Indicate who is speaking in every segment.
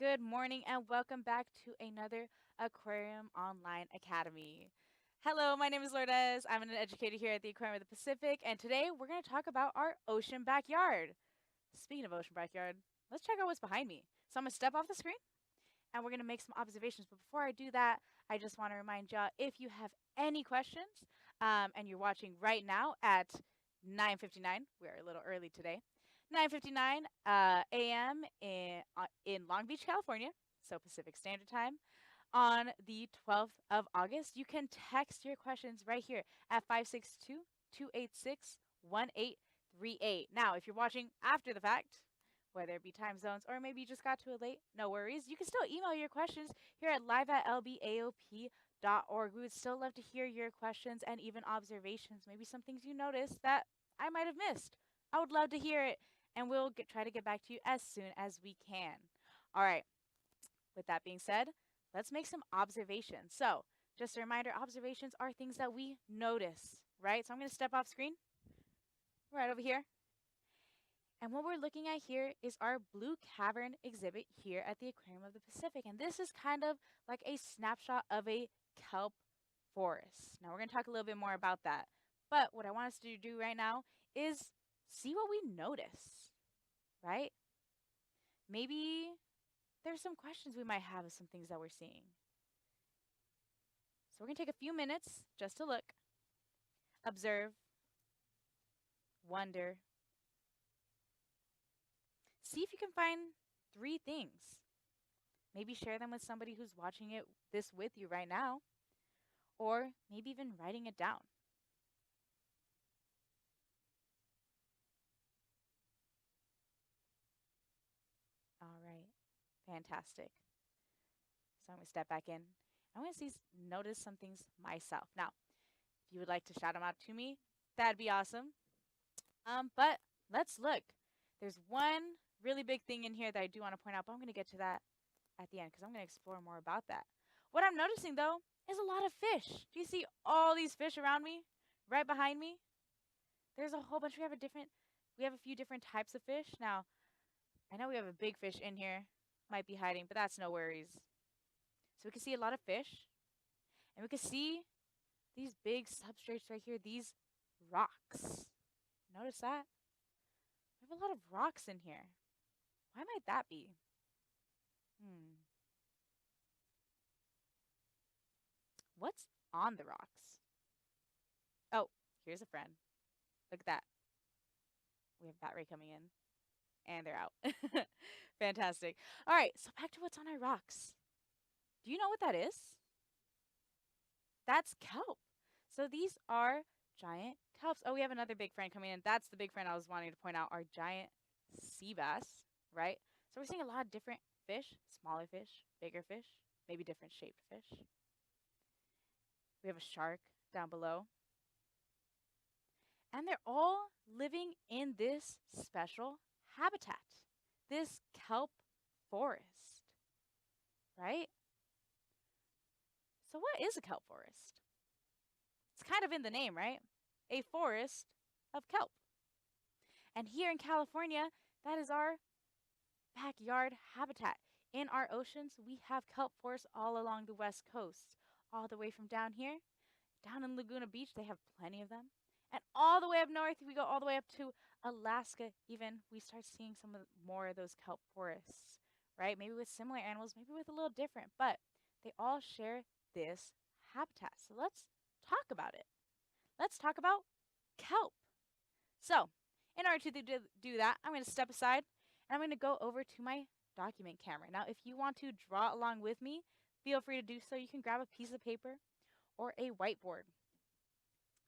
Speaker 1: good morning, and welcome back to another Aquarium Online Academy. Hello, my name is Lourdes. I'm an educator here at the Aquarium of the Pacific, and today we're going to talk about our ocean backyard. Speaking of ocean backyard, let's check out what's behind me. So I'm going to step off the screen, and we're going to make some observations. But before I do that, I just want to remind y'all, if you have any questions, and you're watching right now at 9:59, we're a little early today, 9:59 a.m. In Long Beach, California, so Pacific Standard Time, on the 12th of August. You can text your questions right here at 562-286-1838. Now, if you're watching after the fact, whether it be time zones or maybe you just got to it late, no worries. You can still email your questions here at live@lbaop.org. We would still love to hear your questions and even observations, maybe some things you noticed that I might have missed. I would love to hear it, and we'll try to get back to you as soon as we can. All right, with that being said, let's make some observations. So, just a reminder, observations are things that we notice, right? So I'm going to step off screen right over here. And what we're looking at here is our blue cavern exhibit here at the Aquarium of the Pacific. And this is kind of like a snapshot of a kelp forest. Now we're going to talk a little bit more about that. But what I want us to do right now is see what we notice, right? Maybe there's some questions we might have of some things that we're seeing. So we're going to take a few minutes just to look, observe, wonder. See if you can find 3 things. Maybe share them with somebody who's watching this with you right now, or maybe even writing it down. All right, fantastic. So I'm going to step back in. I'm going to notice some things myself. Now, if you would like to shout them out to me, that'd be awesome. But let's look. There's one really big thing in here that I do want to point out, but I'm going to get to that at the end because I'm going to explore more about that. What I'm noticing, though, is a lot of fish. Do you see all these fish around me? Right behind me? There's a whole bunch. We have a few different types of fish. Now, I know we have a big fish in here. Might be hiding, but that's no worries. So we can see a lot of fish. And we can see these big substrates right here, these rocks. Notice that? We have a lot of rocks in here. Why might that be? What's on the rocks? Oh, here's a friend. Look at that. We have bat ray coming in. And they're out. Fantastic. All right, so back to what's on our rocks. Do you know what that is? That's kelp. So these are giant kelps. Oh, we have another big friend coming in. That's the big friend I was wanting to point out, our giant sea bass, right? So we're seeing a lot of different fish, smaller fish, bigger fish, maybe different shaped fish. We have a shark down below. And they're all living in this special habitat, this kelp forest, right? So what is a kelp forest? It's kind of in the name, right? A forest of kelp. And here in California, that is our backyard habitat. In our oceans, we have kelp forests all along the west coast, all the way from down here. Down in Laguna Beach, they have plenty of them. And all the way up north, we go all the way up to Alaska, even, we start seeing more of those kelp forests, right? Maybe with similar animals, maybe with a little different, but they all share this habitat. So let's talk about it. Let's talk about kelp. So, in order to do that, I'm going to step aside and I'm going to go over to my document camera. Now, if you want to draw along with me, feel free to do so. You can grab a piece of paper or a whiteboard.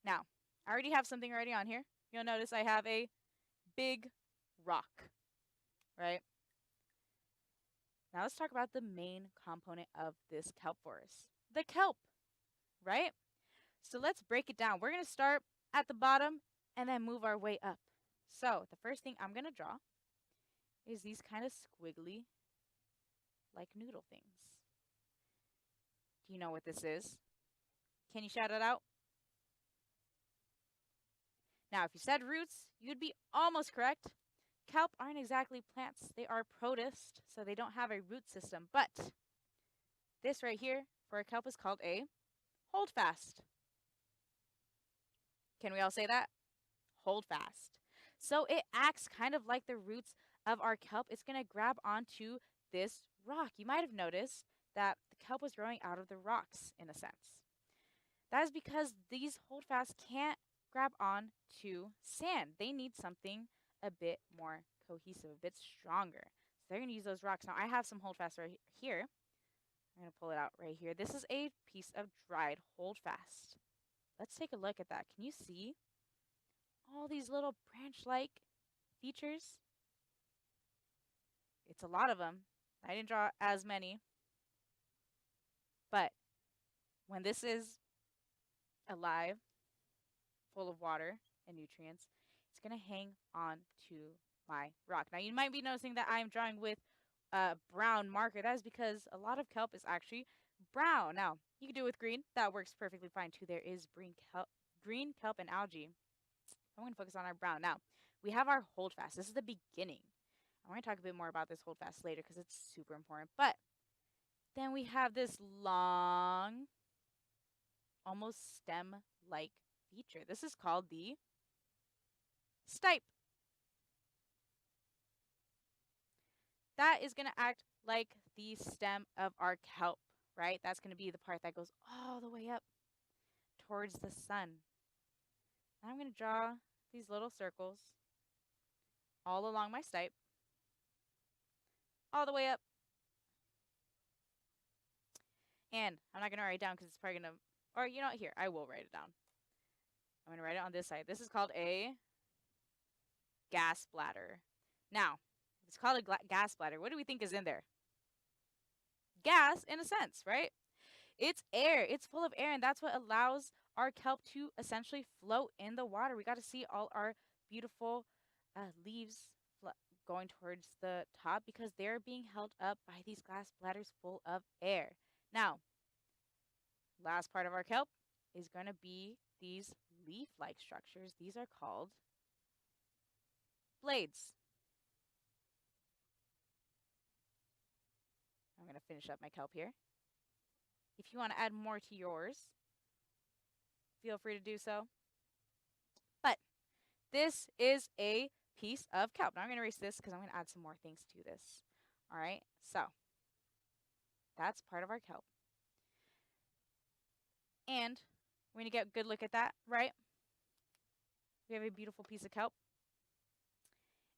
Speaker 1: Now, I already have something already on here. You'll notice I have a big rock, right? Now let's talk about the main component of this kelp forest, the kelp, right? So let's break it down. We're going to start at the bottom and then move our way up. So the first thing I'm going to draw is these kind of squiggly, like noodle things. Do you know what this is? Can you shout it out? Now, if you said roots, you'd be almost correct. Kelp aren't exactly plants. They are protists, so they don't have a root system. But this right here for a kelp is called a holdfast. Can we all say that? Holdfast. So it acts kind of like the roots of our kelp. It's going to grab onto this rock. You might have noticed that the kelp was growing out of the rocks in a sense. That is because these holdfasts can't grab on to sand. They need something a bit more cohesive, a bit stronger. So they're going to use those rocks. Now I have some holdfasts right here. I'm going to pull it out right here. This is a piece of dried holdfast. Let's take a look at that. Can you see all these little branch-like features? It's a lot of them. I didn't draw as many. But when this is alive, full of water and nutrients, it's going to hang on to my rock. Now, you might be noticing that I'm drawing with a brown marker. That is because a lot of kelp is actually brown. Now, you can do it with green. That works perfectly fine, too. There is green kelp and algae. I'm going to focus on our brown. Now, we have our holdfast. This is the beginning. I'm going to talk a bit more about this holdfast later because it's super important. But then we have this long, almost stem-like feature. This is called the stipe. That is going to act like the stem of our kelp, right? That's going to be the part that goes all the way up towards the sun. Now I'm going to draw these little circles all along my stipe, all the way up. And I'm not going to write it down because it's probably going to, or you know what, here, I will write it down. I'm going to write it on this side. This is called a gas bladder. Now, it's called a gas bladder. What do we think is in there? Gas, in a sense, right? It's air. It's full of air, and that's what allows our kelp to essentially float in the water. We got to see all our beautiful leaves going towards the top because they're being held up by these glass bladders full of air. Now, last part of our kelp is going to be these leaf-like structures. These are called blades. I'm going to finish up my kelp here. If you want to add more to yours, feel free to do so. But this is a piece of kelp. Now I'm going to erase this because I'm going to add some more things to this. All right, so that's part of our kelp. And we're going to get a good look at that, right? We have a beautiful piece of kelp.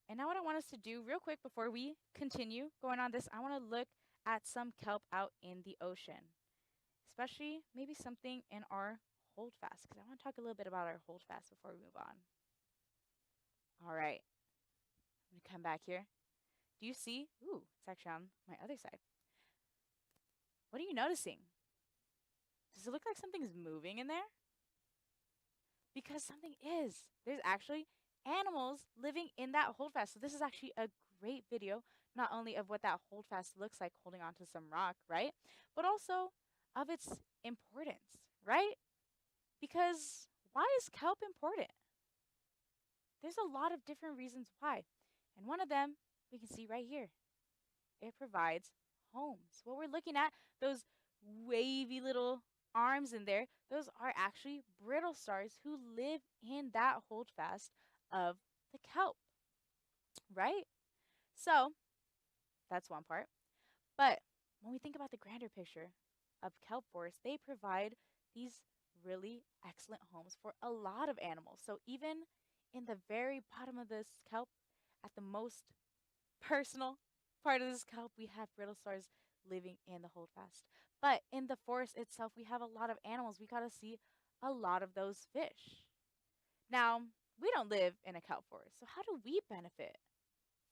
Speaker 1: And now what I want us to do real quick before we continue going on this, I want to look at some kelp out in the ocean, especially maybe something in our holdfast, because I want to talk a little bit about our holdfast before we move on. All right, I'm going to come back here. Do you see? Ooh, it's actually on my other side. What are you noticing? Does it look like something's moving in there? Because something is. There's actually animals living in that holdfast. So this is actually a great video, not only of what that holdfast looks like holding onto some rock, right? But also of its importance, right? Because why is kelp important? There's a lot of different reasons why. And one of them we can see right here. It provides homes. What we're looking at, those wavy little arms in there, those are actually brittle stars who live in that holdfast of the kelp, right? So that's one part. But when we think about the grander picture of kelp forests, they provide these really excellent homes for a lot of animals. So even in the very bottom of this kelp, at the most personal part of this kelp, we have brittle stars living in the holdfast. But in the forest itself, we have a lot of animals. We got to see a lot of those fish. Now, we don't live in a kelp forest, so how do we benefit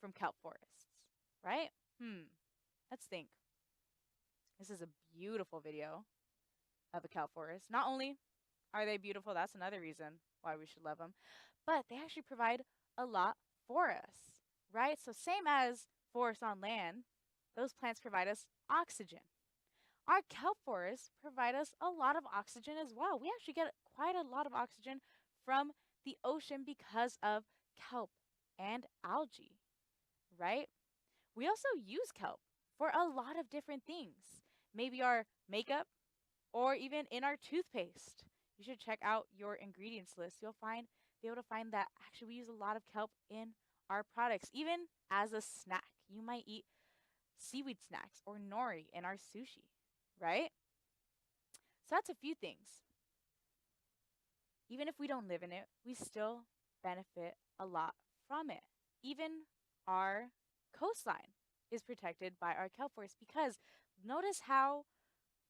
Speaker 1: from kelp forests, right? Let's think. This is a beautiful video of a kelp forest. Not only are they beautiful, that's another reason why we should love them, but they actually provide a lot for us, right? So same as forests on land, those plants provide us oxygen. Our kelp forests provide us a lot of oxygen as well. We actually get quite a lot of oxygen from the ocean because of kelp and algae. right? We also use kelp for a lot of different things. Maybe our makeup or even in our toothpaste. You should check out your ingredients list. You'll be able to find that actually we use a lot of kelp in our products. Even as a snack, you might eat seaweed snacks or nori in our sushi, right? So that's a few things. Even if we don't live in it, we still benefit a lot from it. Even our coastline is protected by our kelp forest because notice how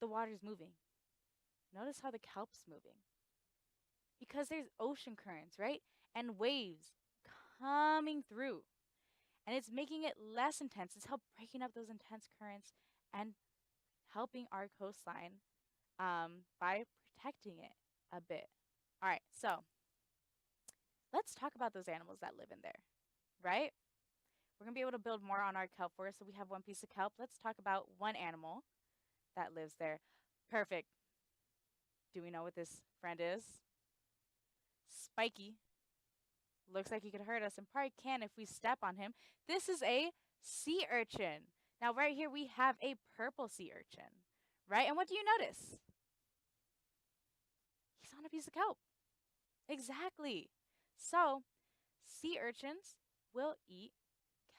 Speaker 1: the water's moving. Notice how the kelp's moving. Because there's ocean currents, right? And waves coming through. And it's making it less intense. It's helping breaking up those intense currents and helping our coastline by protecting it a bit. All right, so let's talk about those animals that live in there, right? We're gonna be able to build more on our kelp forest. So we have one piece of kelp. Let's talk about one animal that lives there. Perfect. Do we know what this friend is? Spiky. Looks like he could hurt us and probably can if we step on him. This is a sea urchin. Now, right here, we have a purple sea urchin, right? And what do you notice? He's on a piece of kelp. Exactly. So, sea urchins will eat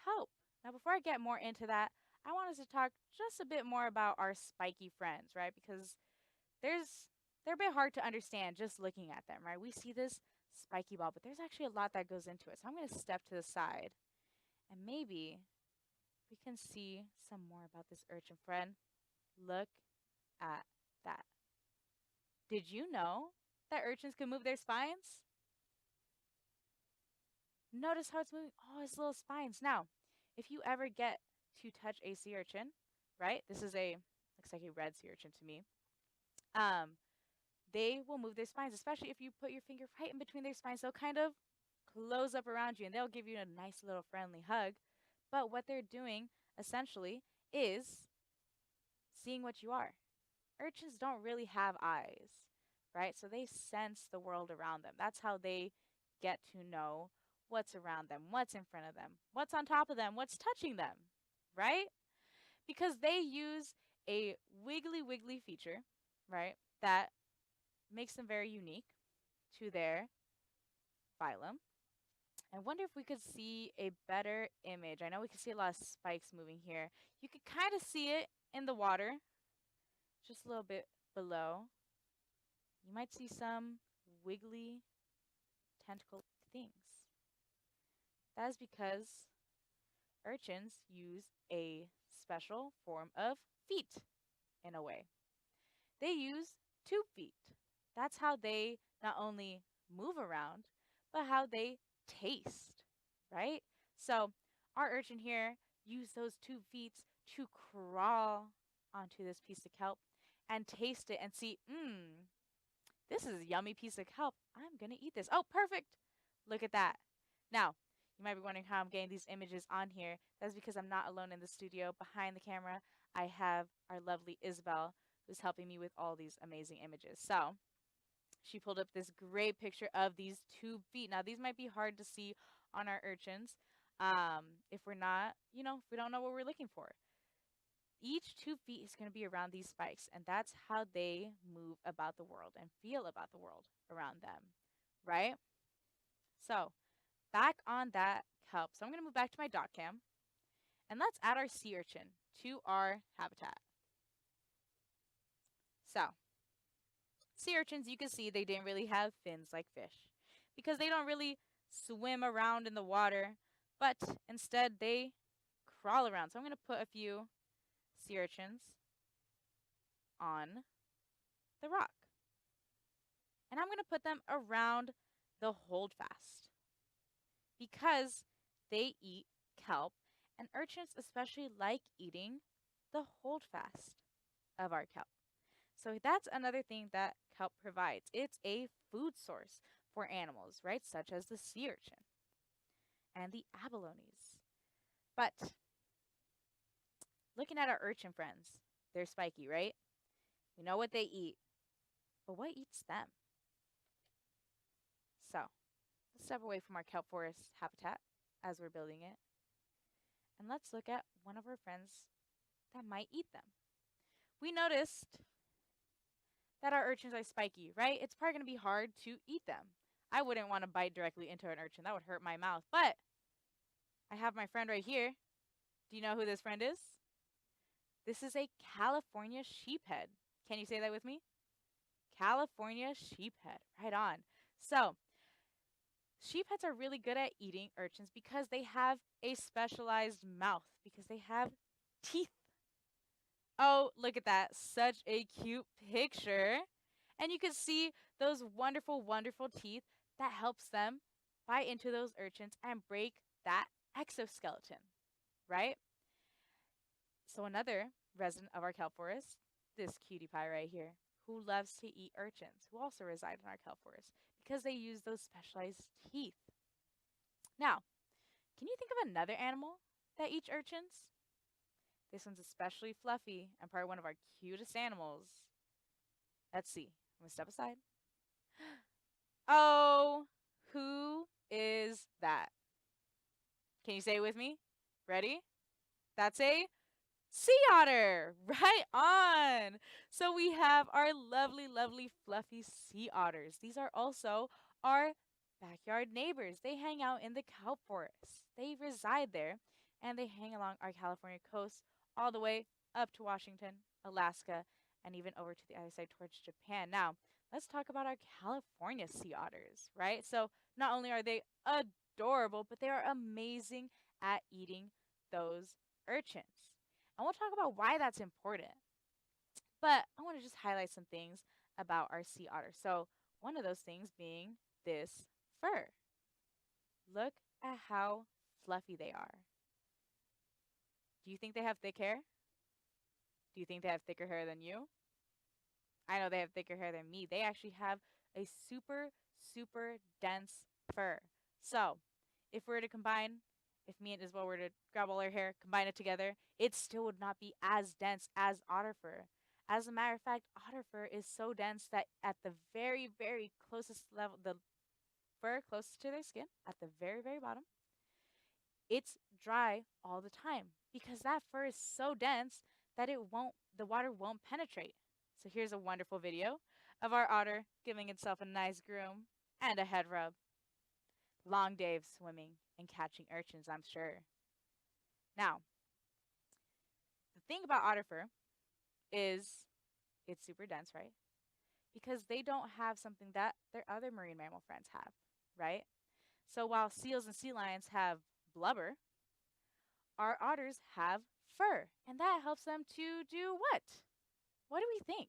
Speaker 1: kelp. Now, before I get more into that, I want us to talk just a bit more about our spiky friends, right? Because they're a bit hard to understand just looking at them, right? We see this spiky ball, but there's actually a lot that goes into it. So I'm going to step to the side and maybe we can see some more about this urchin friend. Look at that. Did you know that urchins can move their spines? Notice how it's moving all his little spines. Now, if you ever get to touch a sea urchin, right? This is looks like a red sea urchin to me. They will move their spines, especially if you put your finger right in between their spines. They'll kind of close up around you and they'll give you a nice little friendly hug. But what they're doing essentially is seeing what you are. Urchins don't really have eyes, right? So they sense the world around them. That's how they get to know what's around them, what's in front of them, what's on top of them, what's touching them, right? Because they use a wiggly feature, right, that makes them very unique to their phylum. I wonder if we could see a better image. I know we can see a lot of spikes moving here. You could kind of see it in the water, just a little bit below. You might see some wiggly tentacle things. That is because urchins use a special form of feet in a way. They use tube feet. That's how they not only move around, but how they taste, right? So our urchin here use those tube feet to crawl onto this piece of kelp and taste it and see, this is a yummy piece of kelp. I'm going to eat this. Oh, perfect. Look at that. Now, you might be wondering how I'm getting these images on here. That's because I'm not alone in the studio. Behind the camera, I have our lovely Isabel, who's helping me with all these amazing images. So she pulled up this great picture of these tube feet. Now, these might be hard to see on our urchins if we're not, if we don't know what we're looking for. Each 2 feet is going to be around these spikes, and that's how they move about the world and feel about the world around them, right? So, back on that kelp. So, I'm going to move back to my dot cam, and let's add our sea urchin to our habitat. So, sea urchins, you can see they didn't really have fins like fish because they don't really swim around in the water, but instead they crawl around. So, I'm going to put a few sea urchins on the rock. And I'm going to put them around the holdfast because they eat kelp, and urchins especially like eating the holdfast of our kelp. So that's another thing that kelp provides. It's a food source for animals, right? Such as the sea urchin and the abalones. But looking at our urchin friends, they're spiky, right? We know what they eat, but what eats them? So let's step away from our kelp forest habitat as we're building it. and let's look at one of our friends that might eat them. We noticed that our urchins are spiky, right? It's probably going to be hard to eat them. I wouldn't want to bite directly into an urchin. That would hurt my mouth. But I have my friend right here. Do you know who this friend is? This is a California sheephead. Can you say that with me? California sheephead. Right on. So, sheepheads are really good at eating urchins because they have a specialized mouth, because they have teeth. Oh, look at that. Such a cute picture. And you can see those wonderful, wonderful teeth that helps them bite into those urchins and break that exoskeleton, right? So another resident of our kelp forest, this cutie pie right here, who loves to eat urchins, who also reside in our kelp forest because they use those specialized teeth. Now, can you think of another animal that eats urchins? This one's especially fluffy and probably one of our cutest animals. Let's see. I'm going to step aside. Oh, who is that? Can you say it with me? Ready? That's a sea otter. Right on. So we have our lovely, lovely, fluffy sea otters. These are also our backyard neighbors. They hang out in the kelp forest. They reside there and they hang along our California coast all the way up to Washington, Alaska, and even over to the other side towards Japan. Now, let's talk about our California sea otters, right? So not only are they adorable, but they are amazing at eating those urchins. And we'll talk about why that's important. But I want to just highlight some things about our sea otter. So one of those things being this fur. Look at how fluffy they are. Do you think they have thick hair? Do you think they have thicker hair than you? I know they have thicker hair than me. They actually have a super, super dense fur. So if we were to combine, if me and Isabel were to grab all our hair, combine it together, it still would not be as dense as otter fur. As a matter of fact, otter fur is so dense that at the very, very closest level, the fur closest to their skin, at the very, very bottom, it's dry all the time because that fur is so dense that the water won't penetrate. So here's a wonderful video of our otter giving itself a nice groom and a head rub. Long day of swimming and catching urchins, I'm sure. Now, the thing about otter fur is it's super dense, right? Because they don't have something that their other marine mammal friends have, right? So while seals and sea lions have blubber, our otters have fur, and that helps them to do what? What do we think?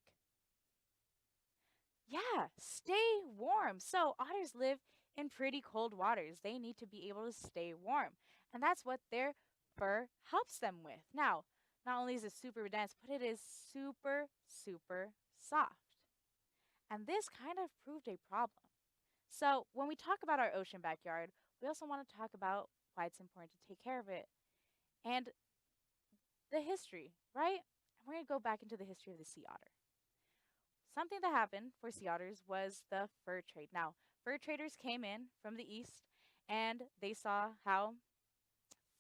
Speaker 1: Yeah, stay warm. So otters live in pretty cold waters. They need to be able to stay warm, and that's what their fur helps them with. Now, not only is it super dense, but it is super, super soft. And this kind of proved a problem. So when we talk about our ocean backyard, we also want to talk about why it's important to take care of it and the history, right? And we're going to go back into the history of the sea otter. Something that happened for sea otters was the fur trade. Now, fur traders came in from the east and they saw how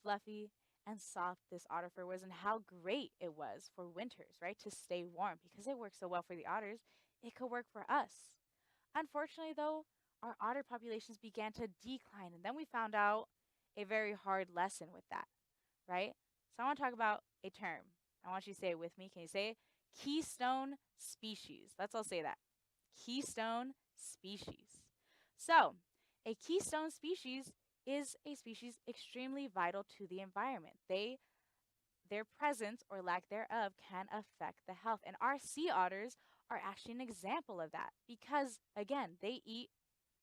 Speaker 1: fluffy and soft this otter fur was and how great it was for winters, right? To stay warm because it worked so well for the otters, it could work for us. Unfortunately, though, our otter populations began to decline, and then we found out a very hard lesson with that, right? So I want to talk about a term. I want you to say it with me. Can you say it? Keystone species. Let's all say that. Keystone species. So, a keystone species is a species extremely vital to the environment. Their presence or lack thereof can affect the health. And our sea otters are actually an example of that because, again, they eat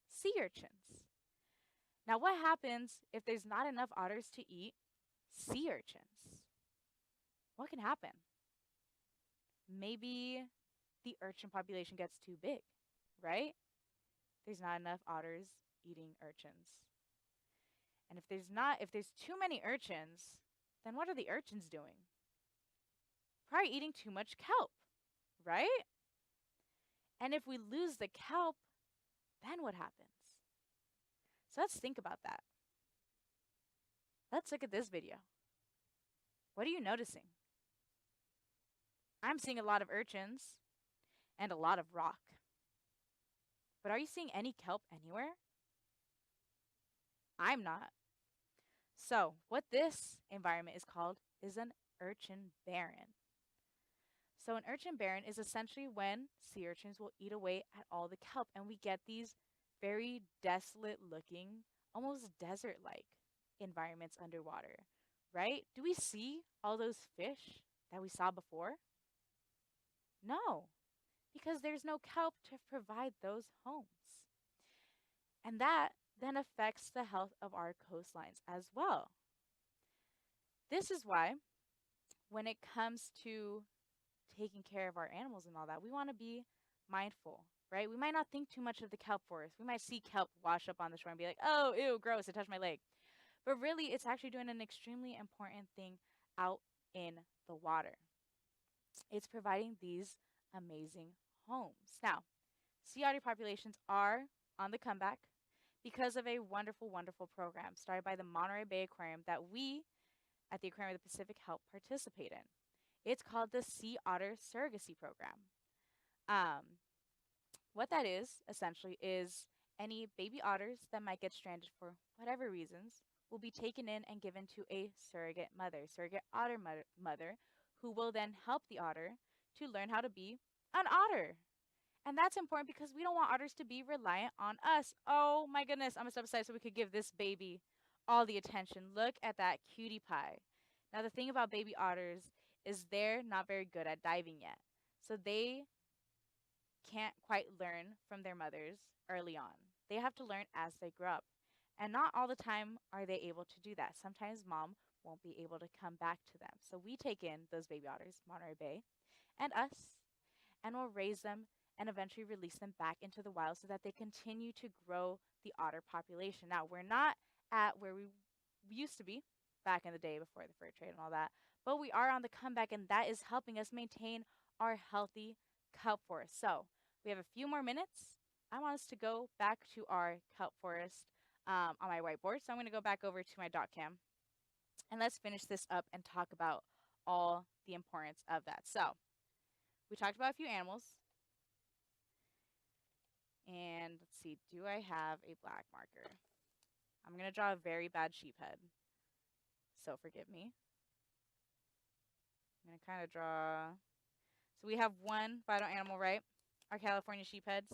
Speaker 1: sea urchins. Now, what happens if there's not enough otters to eat sea urchins? What can happen? Maybe the urchin population gets too big, right? There's not enough otters eating urchins. And if there's too many urchins, then what are the urchins doing? Probably eating too much kelp, right? And if we lose the kelp, then what happens? So let's think about that. Let's look at this video. What are you noticing? I'm seeing a lot of urchins and a lot of rock. But are you seeing any kelp anywhere? I'm not. So, what this environment is called is an urchin barren. So, an urchin barren is essentially when sea urchins will eat away at all the kelp, and we get these very desolate looking, almost desert like environments underwater, right? Do we see all those fish that we saw before? No, because there's no kelp to provide those homes. And that then affects the health of our coastlines as well. This is why, when it comes to taking care of our animals and all that, we want to be mindful, right? We might not think too much of the kelp forest. We might see kelp wash up on the shore and be like, oh, ew, gross, it touched my leg. But really, it's actually doing an extremely important thing out in the water. It's providing these amazing homes. Now, sea otter populations are on the comeback because of a wonderful, wonderful program started by the Monterey Bay Aquarium that we at the Aquarium of the Pacific help participate in. It's called the Sea Otter Surrogacy Program. Um, what that is, essentially, is any baby otters that might get stranded for whatever reasons will be taken in and given to a surrogate otter mother, who will then help the otter to learn how to be an otter. And that's important because we don't want otters to be reliant on us. Oh my goodness, I'm gonna step aside so we could give this baby all the attention. Look at that cutie pie. Now, the thing about baby otters is they're not very good at diving yet. So they can't quite learn from their mothers early on. They have to learn as they grow up. And not all the time are they able to do that. Sometimes mom won't be able to come back to them. So we take in those baby otters, Monterey Bay, and us, and we'll raise them and eventually release them back into the wild so that they continue to grow the otter population. Now, we're not at where we used to be back in the day before the fur trade and all that, but we are on the comeback, and that is helping us maintain our healthy kelp forest. So, we have a few more minutes. I want us to go back to our kelp forest on my whiteboard. So, I'm going to go back over to my dot cam, and let's finish this up and talk about all the importance of that. So, we talked about a few animals. And let's see, do I have a black marker? I'm going to draw a very bad sheephead, so forgive me. I'm going to kind of draw. So we have one vital animal, right? Our California sheepheads,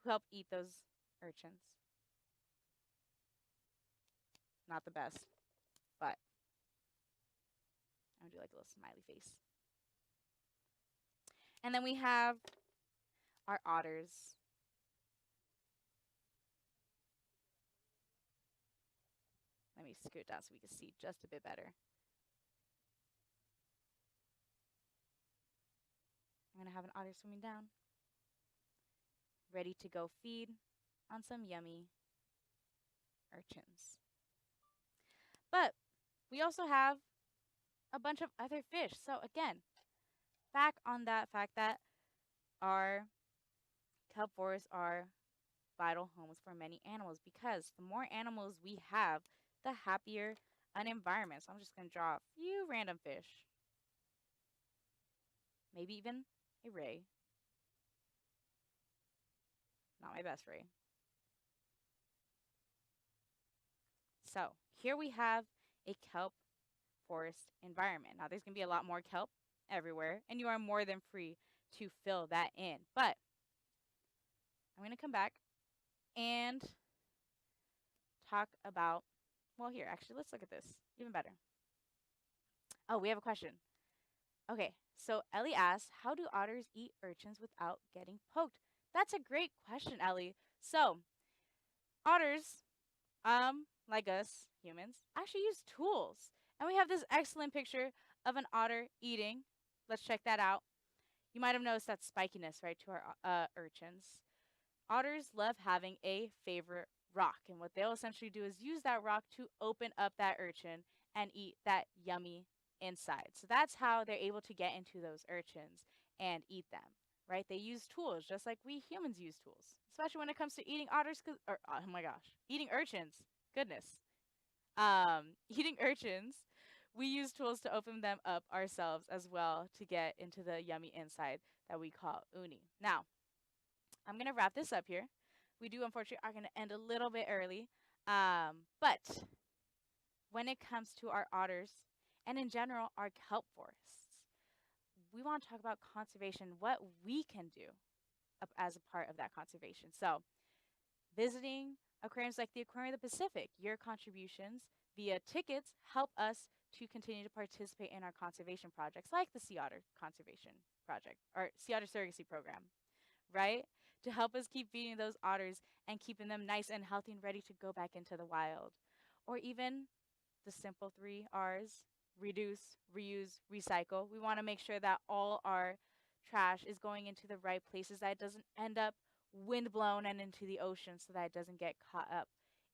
Speaker 1: who help eat those urchins. Not the best, but I'm going to do like a little smiley face. And then we have our otters. Let me scoot down so we can see just a bit better. I'm going to have an otter swimming down, ready to go feed on some yummy urchins. But we also have a bunch of other fish. So again, back on that fact that our kelp forests are vital homes for many animals, because the more animals we have, the happier an environment. So I'm just going to draw a few random fish. Maybe even a ray. Not my best ray. So here we have a kelp forest environment. Now there's going to be a lot more kelp everywhere, and you are more than free to fill that in. But I'm going to come back and talk about, well, here, actually, let's look at this. Even better. Oh, we have a question. Okay, so Ellie asks, how do otters eat urchins without getting poked? That's a great question, Ellie. So, otters, like us, humans, actually use tools. And we have this excellent picture of an otter eating. Let's check that out. You might have noticed that spikiness, right, to our urchins. Otters love having a favorite rock, and what they'll essentially do is use that rock to open up that urchin and eat that yummy inside. So that's how they're able to get into those urchins and eat them, right? They use tools just like we humans use tools, especially when it comes to eating otters, or oh my gosh, eating urchins. Goodness. Eating urchins, we use tools to open them up ourselves as well to get into the yummy inside that we call uni. Now, I'm going to wrap this up here. We do, unfortunately, are going to end a little bit early. But when it comes to our otters and in general our kelp forests, we want to talk about conservation, what we can do as a part of that conservation. So, visiting aquariums like the Aquarium of the Pacific, your contributions via tickets help us to continue to participate in our conservation projects like the Sea Otter Conservation Project or Sea Otter Surrogacy Program, right? To help us keep feeding those otters and keeping them nice and healthy and ready to go back into the wild. Or even the simple 3 R's: reduce, reuse, recycle. We want to make sure that all our trash is going into the right places, that it doesn't end up windblown and into the ocean, so that it doesn't get caught up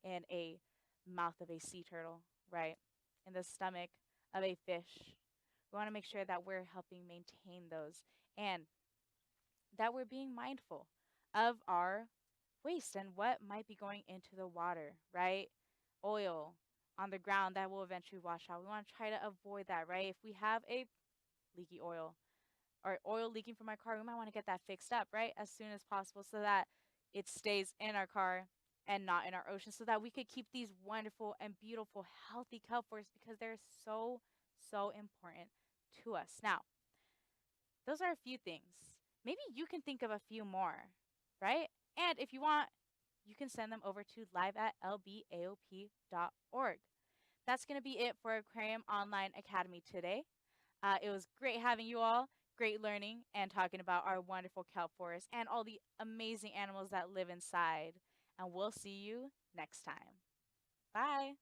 Speaker 1: in a mouth of a sea turtle, right? In the stomach of a fish. We want to make sure that we're helping maintain those and that we're being mindful of our waste and what might be going into the water, right? Oil on the ground that will eventually wash out. We want to try to avoid that, right? If we have a leaky oil or oil leaking from our car, we might want to get that fixed up, right? As soon as possible so that it stays in our car and not in our ocean, so that we could keep these wonderful and beautiful, healthy kelp forests because they're so, so important to us. Now, those are a few things. Maybe you can think of a few more, right? And if you want, you can send them over to live@lbaop.org. That's going to be it for Aquarium Online Academy today. It was great having you all, great learning and talking about our wonderful kelp forest and all the amazing animals that live inside. And we'll see you next time. Bye.